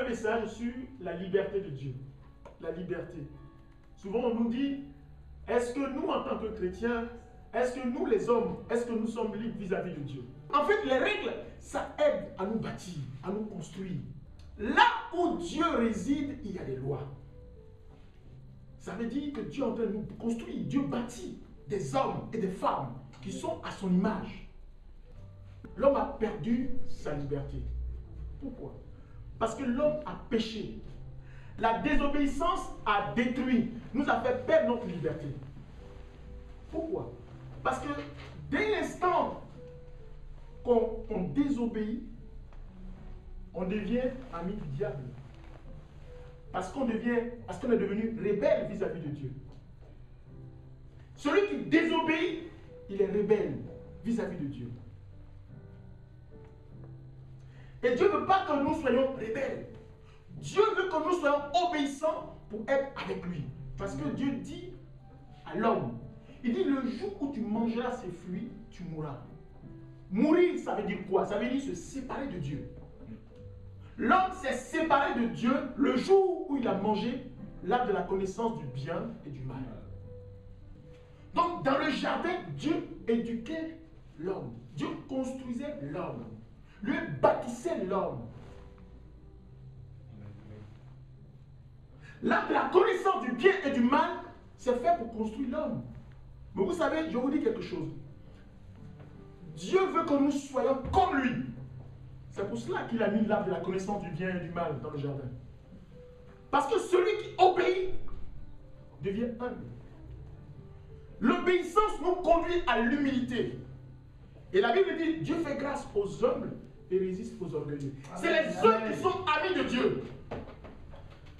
un message sur la liberté de Dieu. La liberté. Souvent on nous dit, est-ce que nous en tant que chrétiens, est-ce que nous les hommes, est-ce que nous sommes libres vis-à-vis de Dieu? En fait, les règles, ça aide à nous bâtir, à nous construire. Là où Dieu réside, il y a des lois. Ça veut dire que Dieu est en train de nous construire. Dieu bâtit des hommes et des femmes qui sont à son image. L'homme a perdu sa liberté. Pourquoi? Parce que l'homme a péché. La désobéissance a détruit, nous a fait perdre notre liberté. Pourquoi? Parce que dès l'instant qu'on désobéit, on devient ami du diable. Parce qu'on est devenu rebelle vis-à-vis de Dieu. Celui qui désobéit, il est rebelle vis-à-vis de Dieu. Et Dieu ne veut pas que nous soyons rebelles. Dieu veut que nous soyons obéissants pour être avec lui. Parce que Dieu dit à l'homme, il dit le jour où tu mangeras ces fruits, tu mourras. Mourir, ça veut dire quoi? Ça veut dire se séparer de Dieu. L'homme s'est séparé de Dieu le jour où il a mangé l'arbre de la connaissance du bien et du mal. Donc dans le jardin, Dieu éduquait l'homme. Dieu construisait l'homme. Lui bâtissait l'homme. L'arbre de la connaissance du bien et du mal, c'est fait pour construire l'homme. Mais vous savez, je vous dis quelque chose. Dieu veut que nous soyons comme lui. C'est pour cela qu'il a mis l'arbre de la connaissance du bien et du mal dans le jardin. Parce que celui qui obéit devient humble. L'obéissance nous conduit à l'humilité. Et la Bible dit, Dieu fait grâce aux humbles et résiste aux orgueilleux. C'est les hommes qui sont amis de Dieu.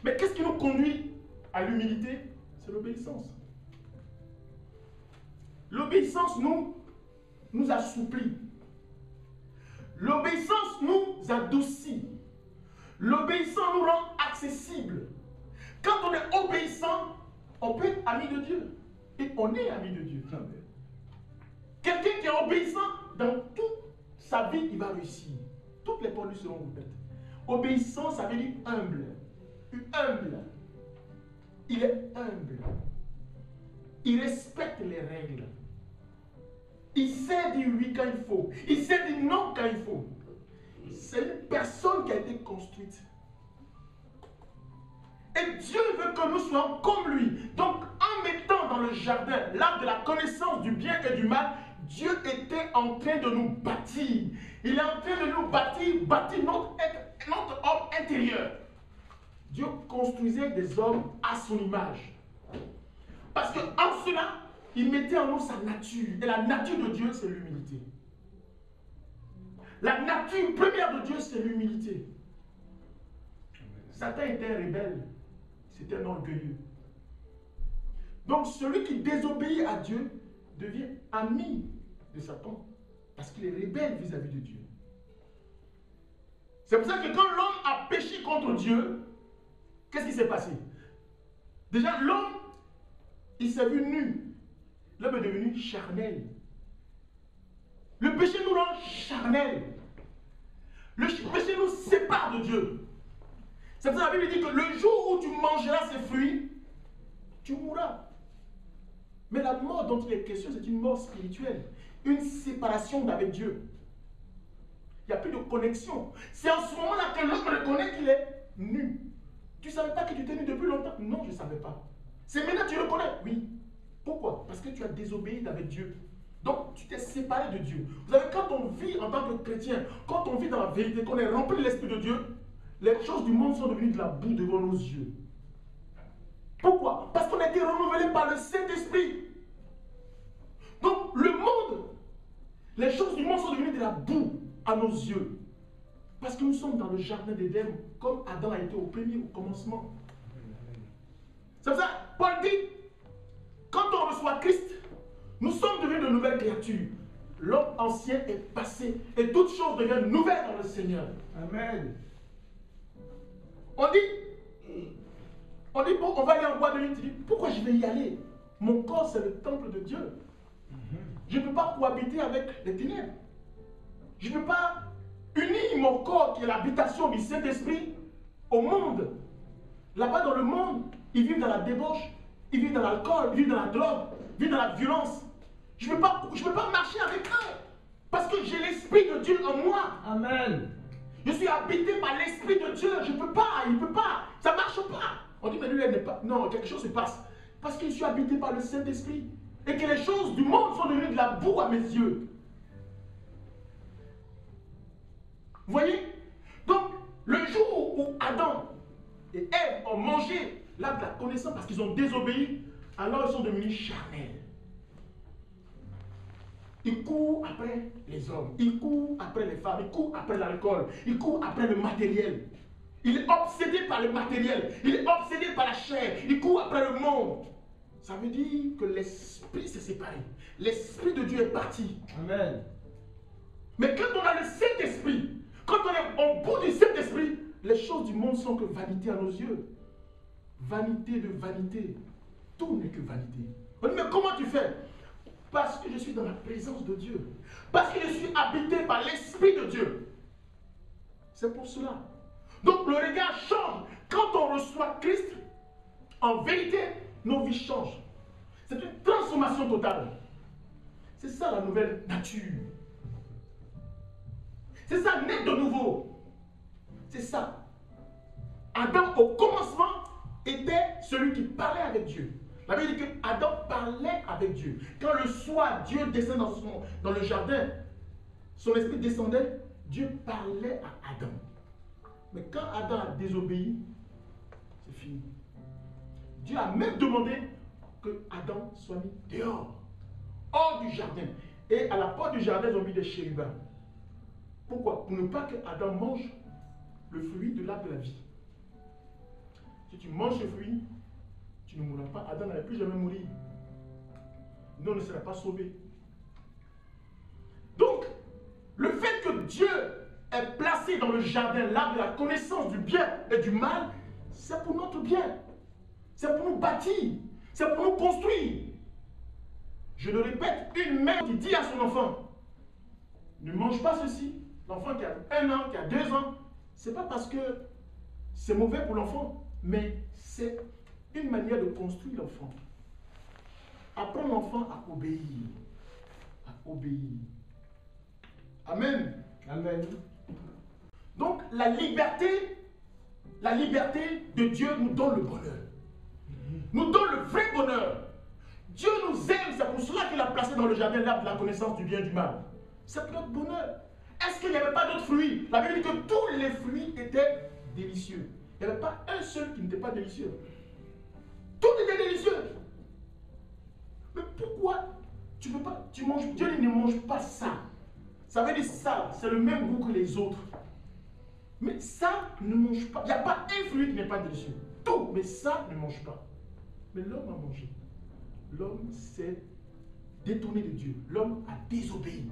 Mais qu'est-ce qui nous conduit à l'humilité? C'est l'obéissance. L'obéissance nous assouplit. L'obéissance nous adoucit. L'obéissance nous rend accessibles. Quand on est obéissant, on peut être ami de Dieu. Et on est ami de Dieu. Quelqu'un qui est obéissant, dans toute sa vie, il va réussir. Toutes les portes lui seront ouvertes. Obéissant, ça veut dire humble. Humble. Il est humble. Il respecte les règles. Il sait dire oui quand il faut. Il sait dire non quand il faut. C'est une personne qui a été construite. Et Dieu veut que nous soyons comme lui. Donc, en mettant dans le jardin l'arbre de la connaissance du bien et du mal, Dieu était en train de nous bâtir. Il est en train de nous bâtir notre homme intérieur. Dieu construisait des hommes à son image. Parce qu'en cela, il mettait en nous sa nature. Et la nature de Dieu, c'est l'humilité. La nature première de Dieu, c'est l'humilité. Satan était un rebelle. C'était un orgueilleux. Donc celui qui désobéit à Dieu devient ami de Satan. Parce qu'il est rebelle vis-à-vis de Dieu. C'est pour ça que quand l'homme a péché contre Dieu, qu'est-ce qui s'est passé? Déjà, l'homme, il s'est vu nu. L'homme est devenu charnel. Le péché nous rend charnel. Le péché nous sépare de Dieu. C'est pour ça que la Bible dit que le jour où tu mangeras ces fruits, tu mourras. Mais la mort dont il est question, c'est une mort spirituelle. Une séparation d'avec Dieu. Il n'y a plus de connexion. C'est en ce moment-là que l'homme reconnaît qu'il est nu. Tu ne savais pas que tu étais nu depuis longtemps? Non, je ne savais pas. C'est maintenant que tu reconnais? Oui. Pourquoi? Parce que tu as désobéi avec Dieu. Donc, tu t'es séparé de Dieu. Vous savez, quand on vit en tant que chrétien, quand on vit dans la vérité, qu'on est rempli de l'Esprit de Dieu, les choses du monde sont devenues de la boue devant nos yeux. Pourquoi? Parce qu'on a été renouvelé par le Saint-Esprit. Donc, le monde, les choses du monde sont devenues de la boue à nos yeux. Parce que nous sommes dans le jardin d'Éden, comme Adam a été au commencement. C'est pour ça, Paul dit, quand on reçoit Christ, nous sommes devenus de nouvelles créatures. L'homme ancien est passé et toutes choses deviennent nouvelles dans le Seigneur. Amen. On dit, bon, on va aller en bois de nuit. Tu dis, pourquoi je vais y aller? Mon corps, c'est le temple de Dieu. Je ne peux pas cohabiter avec les ténèbres. Je ne peux pas unir mon corps, qui est l'habitation du Saint-Esprit, au monde. Là-bas dans le monde, ils vivent dans la débauche, ils vivent dans l'alcool, ils vivent dans la drogue, ils vivent dans la violence. Je ne peux pas marcher avec eux parce que j'ai l'Esprit de Dieu en moi. Amen. Je suis habité par l'Esprit de Dieu. Je ne peux pas, il ne peut pas, ça ne marche pas. On dit, mais lui, elle n'est pas. Non, quelque chose se passe. Parce que je suis habité par le Saint-Esprit. Et que les choses du monde sont devenues de la boue à mes yeux. Vous voyez? Donc, le jour où Adam et Ève ont mangé l'arbre de la connaissance parce qu'ils ont désobéi, alors ils sont devenus charnels. Ils courent après les hommes, ils courent après les femmes, ils courent après l'alcool, ils courent après le matériel. Il est obsédé par le matériel, il est obsédé par la chair, il court après le monde. Ça veut dire que l'esprit s'est séparé. L'esprit de Dieu est parti. Amen. Mais quand on a le Saint-Esprit, quand on est au bout du Saint-Esprit, les choses du monde sont que vanité à nos yeux. Vanité de vanité. Tout n'est que vanité. On dit, mais comment tu fais? Parce que je suis dans la présence de Dieu. Parce que je suis habité par l'Esprit de Dieu. C'est pour cela. Donc le regard change. Quand on reçoit Christ, en vérité, nos vies changent. C'est une transformation totale. C'est ça la nouvelle nature. C'est ça, naître de nouveau. C'est ça. Adam, au commencement, était celui qui parlait avec Dieu. La Bible dit que Adam parlait avec Dieu. Quand le soir, Dieu descend dans le jardin, son esprit descendait, Dieu parlait à Adam. Mais quand Adam a désobéi, c'est fini. Dieu a même demandé que Adam soit mis dehors, hors du jardin. Et à la porte du jardin, ils ont mis des chérubins. Pourquoi? Pour ne pas que Adam mange le fruit de l'arbre de la vie. Si tu manges ce fruit, tu ne mourras pas. Adam n'allait plus jamais mourir. Nous, on ne serait pas sauvés. Donc, le fait que Dieu ait placé dans le jardin l'arbre de la connaissance du bien et du mal, c'est pour notre bien. C'est pour nous bâtir. C'est pour nous construire. Je le répète, une mère qui dit à son enfant, ne mange pas ceci. L'enfant qui a 1 an, qui a 2 ans, ce n'est pas parce que c'est mauvais pour l'enfant, mais c'est une manière de construire l'enfant. Apprendre l'enfant à obéir. À obéir. Amen. Amen. Donc la liberté de Dieu nous donne le bonheur. Nous donne le vrai bonheur. Dieu nous aime, c'est pour cela qu'il a placé dans le jardin l'arbre de la connaissance du bien et du mal. C'est pour notre bonheur. Est-ce qu'il n'y avait pas d'autres fruits? La Bible dit que tous les fruits étaient délicieux. Il n'y avait pas un seul qui n'était pas délicieux. Tout était délicieux. Mais pourquoi tu peux pas, tu manges, Dieu ne mange pas ça. Ça veut dire ça, c'est le même goût que les autres. Mais ça ne mange pas. Il n'y a pas un fruit qui n'est pas délicieux. Tout, mais ça ne mange pas. Mais l'homme a mangé. L'homme s'est détourné de Dieu. L'homme a désobéi.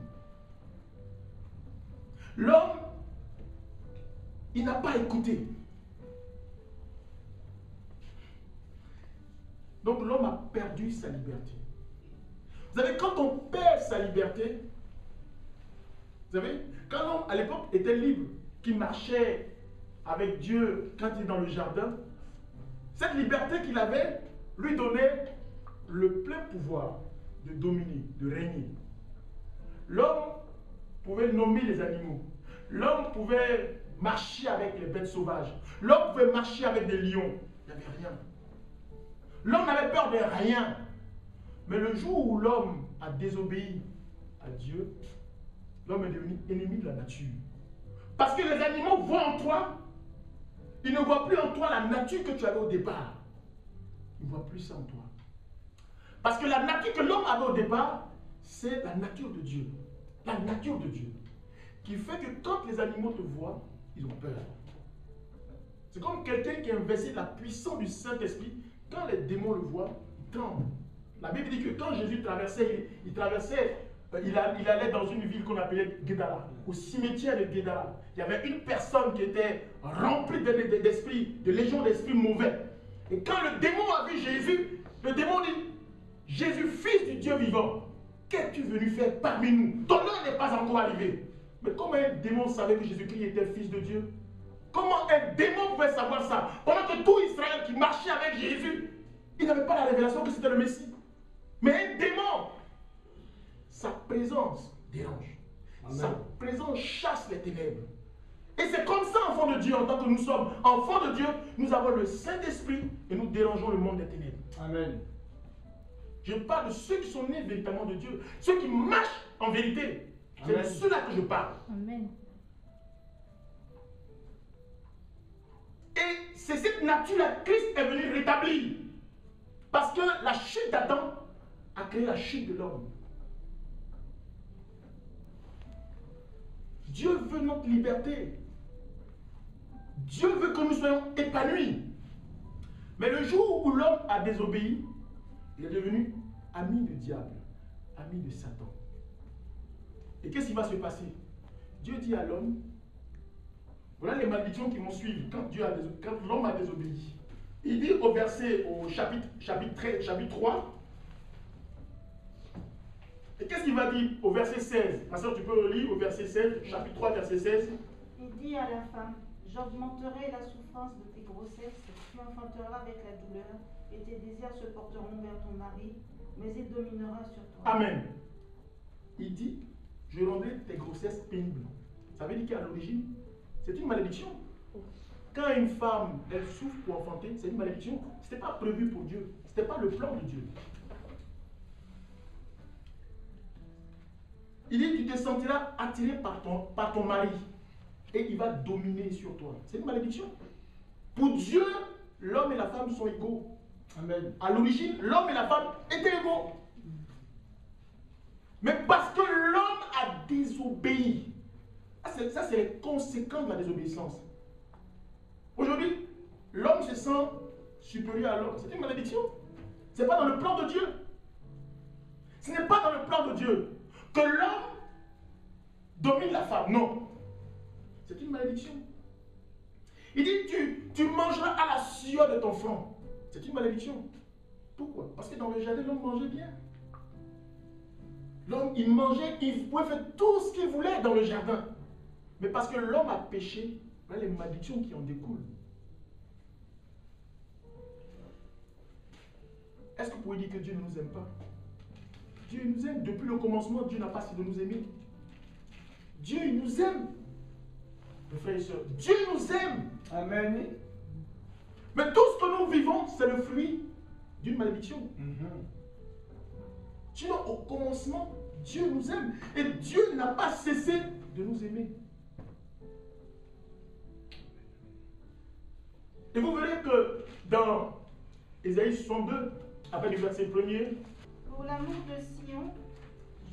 L'homme, il n'a pas écouté. Donc l'homme a perdu sa liberté. Vous savez, quand on perd sa liberté, vous savez, quand l'homme à l'époque était libre, qui marchait avec Dieu quand il est dans le jardin, cette liberté qu'il avait lui donnait le plein pouvoir de dominer, de régner. L'homme pouvait nommer les animaux. L'homme pouvait marcher avec les bêtes sauvages. L'homme pouvait marcher avec des lions. Il n'y avait rien. L'homme n'avait peur de rien. Mais le jour où l'homme a désobéi à Dieu, l'homme est devenu ennemi de la nature. Parce que les animaux voient en toi, ils ne voient plus en toi la nature que tu avais au départ. Ils ne voient plus ça en toi. Parce que la nature que l'homme avait au départ, c'est la nature de Dieu. La nature de Dieu. Qui fait que quand les animaux te voient, ils ont peur. C'est comme quelqu'un qui a investi la puissance du Saint-Esprit. Quand les démons le voient, ils tremblent. La Bible dit que quand Jésus traversait, il allait dans une ville qu'on appelait Guédara, au cimetière de Guédara. Il y avait une personne qui était remplie d'esprits, de légions d'esprits mauvais. Et quand le démon a vu Jésus, le démon dit, Jésus, fils du Dieu vivant, qu'es-tu venu faire parmi nous? Ton heure n'est pas encore arrivée. Mais comment un démon savait que Jésus-Christ était fils de Dieu? Comment un démon pouvait savoir ça? Pendant que tout Israël qui marchait avec Jésus, il n'avait pas la révélation que c'était le Messie. Mais un démon, sa présence dérange. Amen. Sa présence chasse les ténèbres. Et c'est comme ça, enfants de Dieu, en tant que nous sommes enfants de Dieu, nous avons le Saint-Esprit et nous dérangeons le monde des ténèbres. Amen. Je parle de ceux qui sont nés véritablement de Dieu, ceux qui marchent en vérité. C'est de ceux-là que je parle. Amen. Et c'est cette nature-là que Christ est venu rétablir. Parce que la chute d'Adam a créé la chute de l'homme. Dieu veut notre liberté. Dieu veut que nous soyons épanouis. Mais le jour où l'homme a désobéi, il est devenu ami du diable, ami de Satan. Et qu'est-ce qui va se passer? Dieu dit à l'homme, voilà les malédictions qui vont suivre quand l'homme a désobéi. Il dit au verset, au chapitre 3, et qu'est-ce qu'il va dire au verset 16? Ma soeur, tu peux relire au verset 16, chapitre 3, verset 16. Il dit à la femme, j'augmenterai la souffrance de tes grossesses, tu enfanteras avec la douleur, et tes désirs se porteront vers ton mari, mais il dominera sur toi. Amen. Il dit, je rendrai tes grossesses pénibles. Ça veut dire qu'à l'origine, c'est une malédiction. Quand une femme, elle souffre pour enfanter, c'est une malédiction. Ce n'était pas prévu pour Dieu. Ce n'était pas le plan de Dieu. Il dit, tu te sentiras attiré par ton mari. Et il va dominer sur toi. C'est une malédiction. Pour Dieu, l'homme et la femme sont égaux. Amen. À l'origine, l'homme et la femme étaient égaux. Mais parce que l'homme a désobéi, ça c'est les conséquences de la désobéissance. Aujourd'hui, l'homme se sent supérieur à l'homme. C'est une malédiction. Ce n'est pas dans le plan de Dieu. Ce n'est pas dans le plan de Dieu que l'homme domine la femme. Non. C'est une malédiction. Il dit, tu mangeras à la sueur de ton front. C'est une malédiction. Pourquoi? Parce que dans le jardin, l'homme mangeait bien. L'homme, il mangeait, il pouvait faire tout ce qu'il voulait dans le jardin. Mais parce que l'homme a péché, voilà les malédictions qui en découlent. Est-ce que vous pouvez dire que Dieu ne nous aime pas? Dieu nous aime. Depuis le commencement, Dieu n'a pas cessé de nous aimer. Dieu, il nous aime. Mes frères et sœurs, Dieu nous aime. Amen. Mais tout ce que nous vivons, c'est le fruit d'une malédiction. Sinon, au commencement, Dieu nous aime. Et Dieu n'a pas cessé de nous aimer. Et vous verrez que dans Ésaïe 62, après le verset 1er, pour l'amour de Sion,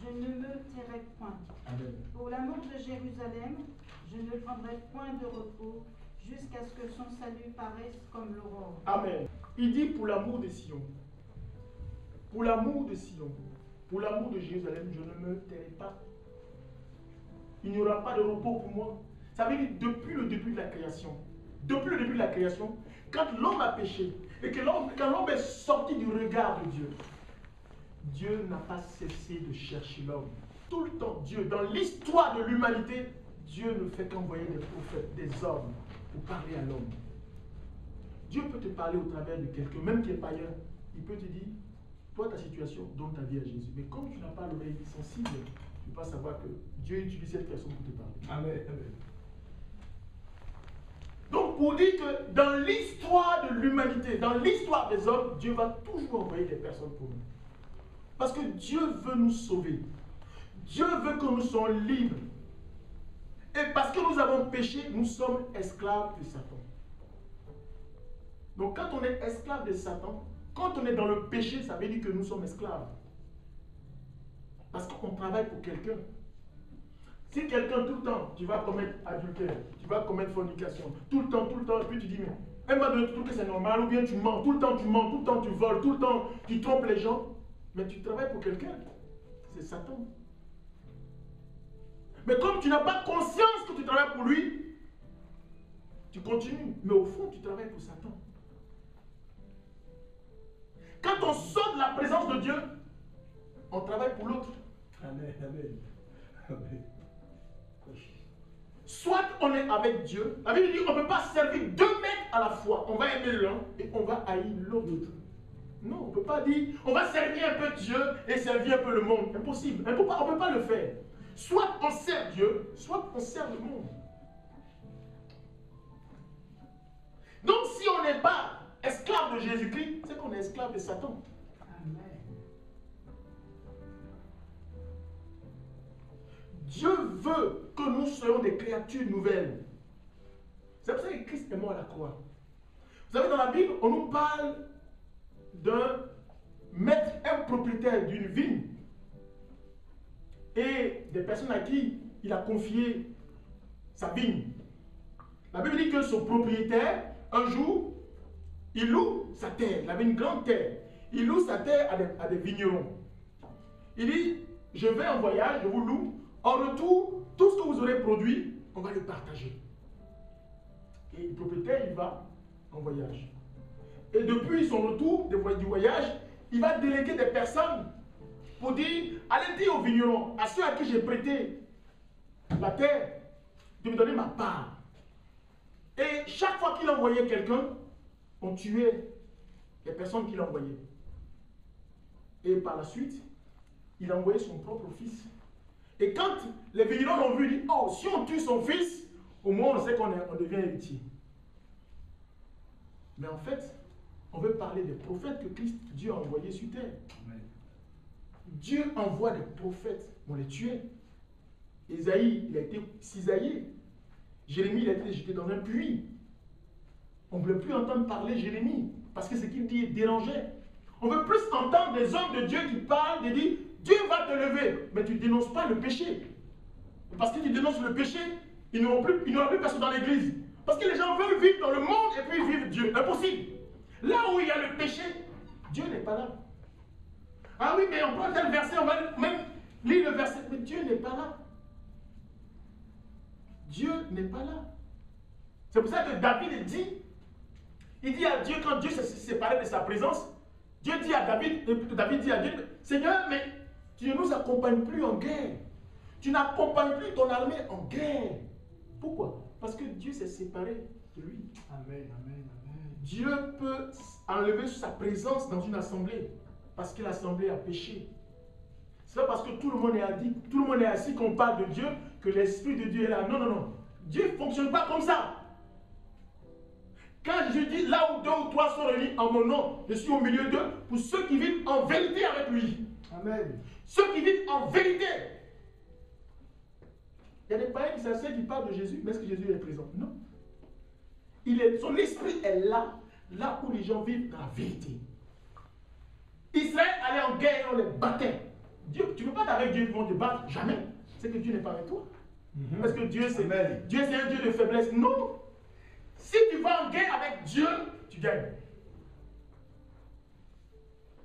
je ne me tairai point. Amen. Pour l'amour de Jérusalem, je ne prendrai point de repos jusqu'à ce que son salut paraisse comme l'aurore. Amen. Il dit pour l'amour de Sion. Pour l'amour de Sion. Pour l'amour de Jérusalem, je ne me tairai pas. Il n'y aura pas de repos pour moi. Ça veut dire depuis le début de la création. Depuis le début de la création, quand l'homme a péché et que quand l'homme est sorti du regard de Dieu, Dieu n'a pas cessé de chercher l'homme. Tout le temps, Dieu, dans l'histoire de l'humanité, Dieu ne fait qu'envoyer des prophètes, des hommes, pour parler à l'homme. Dieu peut te parler au travers de quelqu'un, même qui est païen. Il peut te dire, toi, ta situation, donne ta vie à Jésus. Mais comme tu n'as pas l'oreille sensible, tu ne peux pas savoir que Dieu utilise cette personne pour te parler. Amen. Amen. Donc, pour dire que dans l'histoire de l'humanité, dans l'histoire des hommes, Dieu va toujours envoyer des personnes pour nous. Parce que Dieu veut nous sauver. Dieu veut que nous soyons libres. Et parce que nous avons péché, nous sommes esclaves de Satan. Donc quand on est esclave de Satan, quand on est dans le péché, ça veut dire que nous sommes esclaves. Parce qu'on travaille pour quelqu'un. Si quelqu'un tout le temps, tu vas commettre adultère, tu vas commettre fornication, tout le temps, et puis tu dis, mais elle m'a donné tout que c'est normal, ou bien tu mens, tout le temps tu voles, tout le temps tu trompes les gens, mais tu travailles pour quelqu'un. C'est Satan. Mais comme tu n'as pas conscience que tu travailles pour lui, tu continues. Mais au fond, tu travailles pour Satan. Quand on sort de la présence de Dieu, on travaille pour l'autre. Amen, amen, amen. soit on est avec Dieu. La Bible dit qu'on ne peut pas servir 2 maîtres à la fois. On va aimer l'un et on va haïr l'autre. Non, on ne peut pas dire on va servir un peu Dieu et servir un peu le monde. Impossible. On ne peut pas le faire. Soit on sert Dieu, soit on sert le monde. Donc si on n'est pas esclave de Jésus-Christ, c'est qu'on est esclave de Satan. Amen. Dieu veut que nous soyons des créatures nouvelles. C'est pour ça que Christ est mort à la croix. Vous savez, dans la Bible, on nous parle d'un maître, un propriétaire d'une vigne et des personnes à qui il a confié sa vigne. La Bible dit que son propriétaire, un jour, il loue sa terre. Il avait une grande terre. Il loue sa terre à des vignerons. Il dit, je vais en voyage, je vous loue. En retour, tout ce que vous aurez produit, on va le partager. Et le propriétaire, il va en voyage. Et depuis son retour du voyage, il va déléguer des personnes pour dire, allez dire aux vignerons, à ceux à qui j'ai prêté la terre, de me donner ma part. Et chaque fois qu'il envoyait quelqu'un, on tuait les personnes qu'il envoyait. Et par la suite, il a envoyé son propre fils. Et quand les vignerons l'ont vu, ils disent, oh, si on tue son fils, au moins on sait qu'on devient héritier. Mais en fait, on veut parler des prophètes que Dieu a envoyés sur terre. Amen. Dieu envoie des prophètes, on les tuait. Ésaïe, il a été cisaillé. Jérémie, il a été jeté dans un puits. On ne veut plus entendre parler Jérémie, parce que ce qu'il dit dérangeait. On veut plus entendre des hommes de Dieu qui parlent, et disent, Dieu va te lever, mais tu ne dénonces pas le péché. Parce que tu dénonces le péché, il n'y aura plus personne dans l'église. Parce que les gens veulent vivre dans le monde et puis vivre Dieu. Impossible. Là où il y a le péché, Dieu n'est pas là. Ah oui, mais on prend tel verset, on va même lire le verset, mais Dieu n'est pas là. Dieu n'est pas là. C'est pour ça que David dit, il dit à Dieu, quand Dieu s'est séparé de sa présence, Dieu dit à David, et David dit à Dieu, Seigneur, mais tu ne nous accompagnes plus en guerre. Tu n'accompagnes plus ton armée en guerre. Pourquoi? Parce que Dieu s'est séparé de lui. Amen, amen, amen. Dieu peut enlever sa présence dans une assemblée parce que l'assemblée a péché. C'est pas parce que tout le monde est assis qu'on parle de Dieu que l'Esprit de Dieu est là. Non, non, non. Dieu ne fonctionne pas comme ça. Quand Jésus dit, là où 2 ou 3 sont réunis en mon nom, je suis au milieu d'eux, pour ceux qui vivent en vérité avec lui. Amen. Ceux qui vivent en vérité. Il y a des païens qui s'asseyent, qui parlent de Jésus, mais est-ce que Jésus est présent? Non. Son esprit est là, là où les gens vivent dans la vérité. Israël allait en guerre et on les battait. Dieu, tu ne peux pas être avec Dieu qui vont te battre, jamais. C'est que Dieu n'est pas avec toi. Parce que Dieu c'est un Dieu de faiblesse. Non. Si tu vas en guerre avec Dieu, tu gagnes.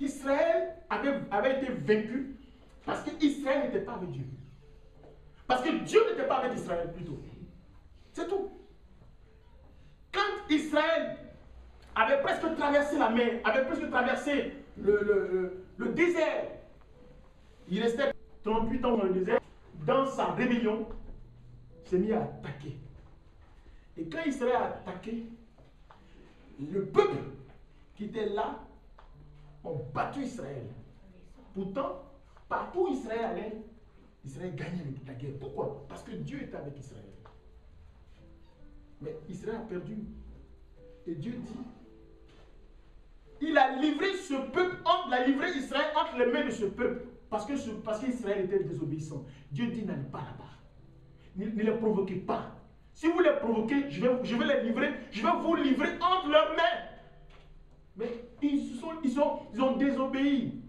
Israël avait été vaincu parce qu'Israël n'était pas avec Dieu. Parce que Dieu n'était pas avec Israël plutôt. C'est tout. Quand Israël avait presque traversé la mer, avait presque traversé le désert, il restait 38 ans dans le désert, dans sa rébellion, il s'est mis à attaquer. Et quand Israël a attaqué, le peuple qui était là ont battu Israël. Pourtant, partout où Israël allait, Israël gagnait la guerre. Pourquoi? Parce que Dieu était avec Israël. Mais Israël a perdu. Et Dieu dit, il a livré ce peuple, il a livré Israël entre les mains de ce peuple. Parce qu'Israël était désobéissant. Dieu dit, n'allez pas là-bas. Ne les provoquez pas. Si vous les provoquez, je vais les livrer, je vais vous livrer entre leurs mains. Mais ils ont désobéi.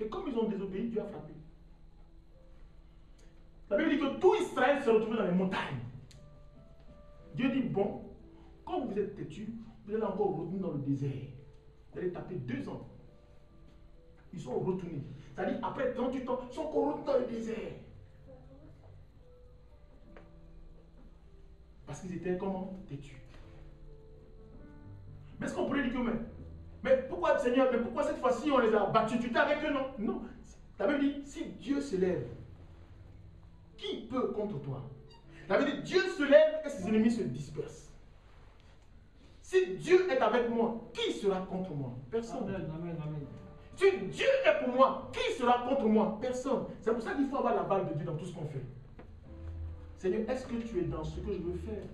Et comme ils ont désobéi, Dieu a frappé. La Bible dit que tout Israël s'est retrouvé dans les montagnes. Dieu dit, bon, quand vous êtes têtus, vous allez encore retourner dans le désert. Vous allez taper 2 ans. Ils sont retournés. C'est-à-dire, après 38 ans, ils sont encore retournés dans le désert. Parce qu'ils étaient comment? Têtus. Mais est-ce qu'on pourrait dire que mais pourquoi Seigneur, mais pourquoi cette fois-ci on les a battus? Tu étais avec eux, non? Non. La Bible dit, si Dieu se lève, qui peut contre toi? Ça veut dire Dieu se lève et ses ennemis se dispersent. Si Dieu est avec moi, qui sera contre moi? Personne. Amen, amen, amen. Si Dieu est pour moi, qui sera contre moi? Personne. C'est pour ça qu'il faut avoir la balle de Dieu dans tout ce qu'on fait. Seigneur, est-ce que tu es dans ce que je veux faire?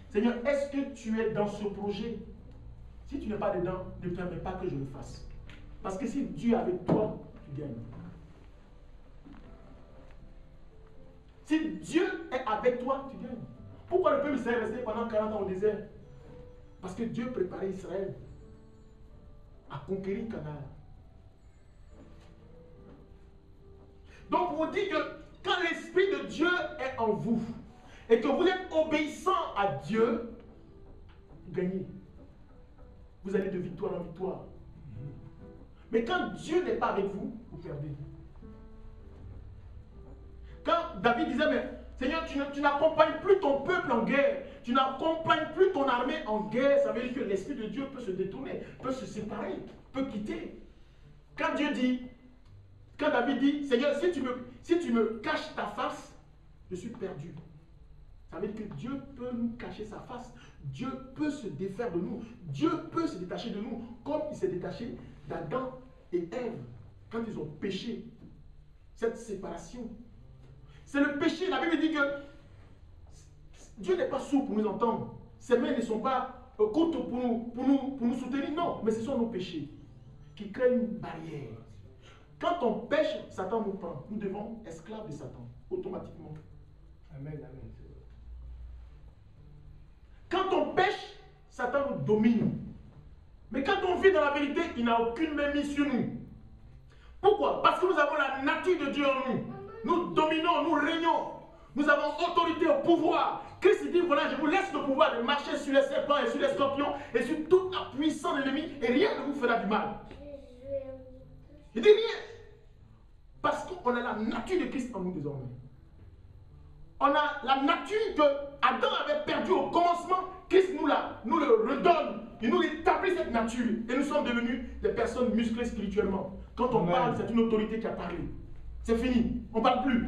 Seigneur, est-ce que tu es dans ce projet? Si tu n'es pas dedans, ne permets pas que je le fasse. Parce que si Dieu est avec toi, tu gagnes. Si Dieu est avec toi, tu gagnes. Pourquoi le peuple d'Israël est resté pendant 40 ans au désert? Parce que Dieu préparait Israël à conquérir Canaan. Donc, vous dites que quand l'Esprit de Dieu est en vous et que vous êtes obéissant à Dieu, vous gagnez. Vous allez de victoire en victoire. Mais quand Dieu n'est pas avec vous, vous perdez. Quand David disait, mais Seigneur, tu n'accompagnes plus ton peuple en guerre, tu n'accompagnes plus ton armée en guerre, ça veut dire que l'Esprit de Dieu peut se détourner, peut se séparer, peut quitter. Quand David dit, Seigneur, si tu me caches ta face, je suis perdu. Ça veut dire que Dieu peut nous cacher sa face. Dieu peut se défaire de nous. Dieu peut se détacher de nous, comme il s'est détaché d'Adam et Ève quand ils ont péché. Cette séparation. C'est le péché. La Bible dit que Dieu n'est pas sourd pour nous entendre. Ses mains ne sont pas courtes pour nous soutenir. Non, mais ce sont nos péchés qui créent une barrière. Quand on pêche, Satan nous prend. Nous devons esclaves de Satan, automatiquement. Amen, amen. Quand on pêche, Satan nous domine. Mais quand on vit dans la vérité, il n'a aucune mainmise sur nous. Pourquoi? Parce que nous avons la nature de Dieu en nous. Nous dominons, nous régnons. Nous avons autorité au pouvoir. Christ dit, voilà, je vous laisse le pouvoir de marcher sur les serpents et sur les scorpions et sur toute la puissance de l'ennemi et rien ne vous fera du mal. Il dit rien. Parce qu'on a la nature de Christ en nous désormais. On a la nature que Adam avait perdue au commencement. Christ nous le redonne. Il nous établit cette nature. Et nous sommes devenus des personnes musclées spirituellement. Quand on parle, c'est une autorité qui a parlé. C'est fini. On ne parle plus.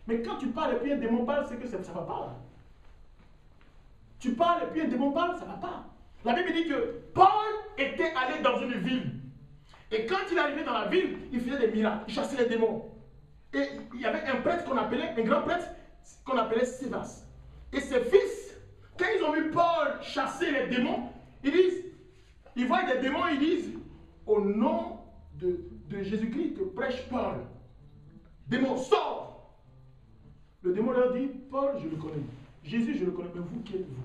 Mais quand tu parles et puis un démon parle, c'est que ça ne va pas. Tu parles et puis un démon parle, ça ne va pas. La Bible dit que Paul était allé dans une ville. Et quand il arrivait dans la ville, il faisait des miracles. Il chassait les démons. Et il y avait un prêtre qu'on appelait, un grand prêtre qu'on appelait Sévas. Et ses fils, quand ils ont vu Paul chasser les démons, ils voient des démons, ils disent, au nom de Jésus-Christ que prêche Paul, démon, sors! Le démon leur dit, Paul, je le connais. Jésus, je le connais, mais vous, qui êtes-vous?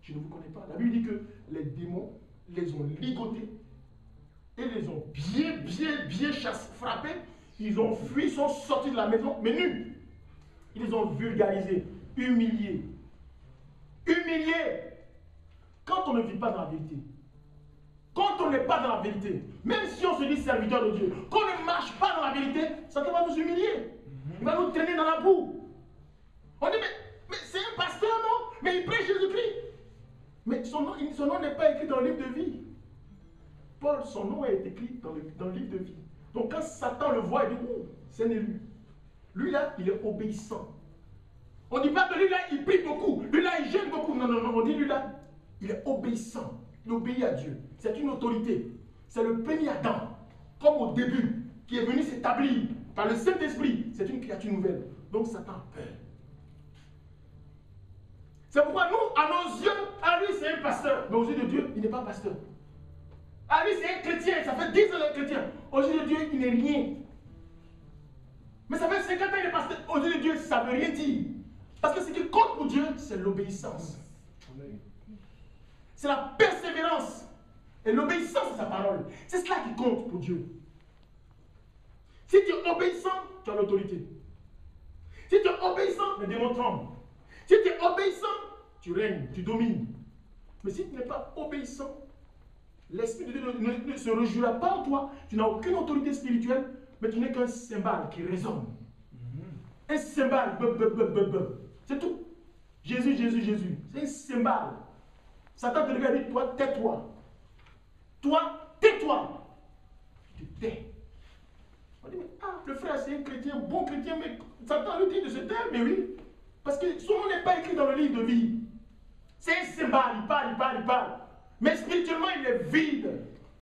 Je ne vous connais pas. La Bible dit que les démons les ont ligotés et les ont bien chassés, frappés. Ils ont fui, ils sont sortis de la maison, mais nus. Ils les ont vulgarisés, humiliés. Humiliés. Quand on ne vit pas dans la vérité, quand on n'est pas dans la vérité, même si on se dit serviteur de Dieu, qu'on ne marche pas dans la vérité, ça va nous humilier. Il va nous traîner dans la boue. On dit, mais c'est un pasteur, non? Mais il prêche Jésus-Christ. Mais son nom n'est pas écrit dans le livre de vie. Paul, son nom est écrit dans le livre de vie. Donc quand Satan le voit, il dit, oh, c'est un élu. Lui là, il est obéissant. On ne dit pas que lui là, il prie beaucoup. Lui là, il gêne beaucoup. Non, on dit lui là, il est obéissant. Il obéit à Dieu. C'est une autorité. C'est le premier Adam, comme au début, qui est venu s'établir par le Saint-Esprit. C'est une créature nouvelle. Donc Satan a peur. C'est pourquoi nous, à nos yeux, à lui c'est un pasteur. Mais aux yeux de Dieu, il n'est pas pasteur. À lui c'est un chrétien, ça fait 10 ans qu'il est chrétien. Aux yeux de Dieu, il n'est rien. Mais ça fait 50 ans qu'il est pasteur. Aux yeux de Dieu, ça ne veut rien dire. Parce que ce qui compte pour Dieu, c'est l'obéissance. C'est la persévérance. Et l'obéissance à sa parole. C'est cela qui compte pour Dieu. Si tu es obéissant, tu as l'autorité. Si tu es obéissant, les démons tremblent. Si tu es obéissant, tu règnes, tu domines. Mais si tu n'es pas obéissant, l'Esprit de Dieu ne se réjouira pas en toi. Tu n'as aucune autorité spirituelle, mais tu n'es qu'un cymbale qui résonne. Un cymbale, c'est tout. Jésus, Jésus, Jésus. C'est un cymbale. Satan te regarde et dit, toi, tais-toi. Toi, tais-toi. Tu te tais. On dit, mais le frère c'est un chrétien, bon chrétien, mais Satan lui dit de se taire, mais oui. Parce que son nom n'est pas écrit dans le livre de vie. C'est un symbole, il parle. Mais spirituellement, il est vide.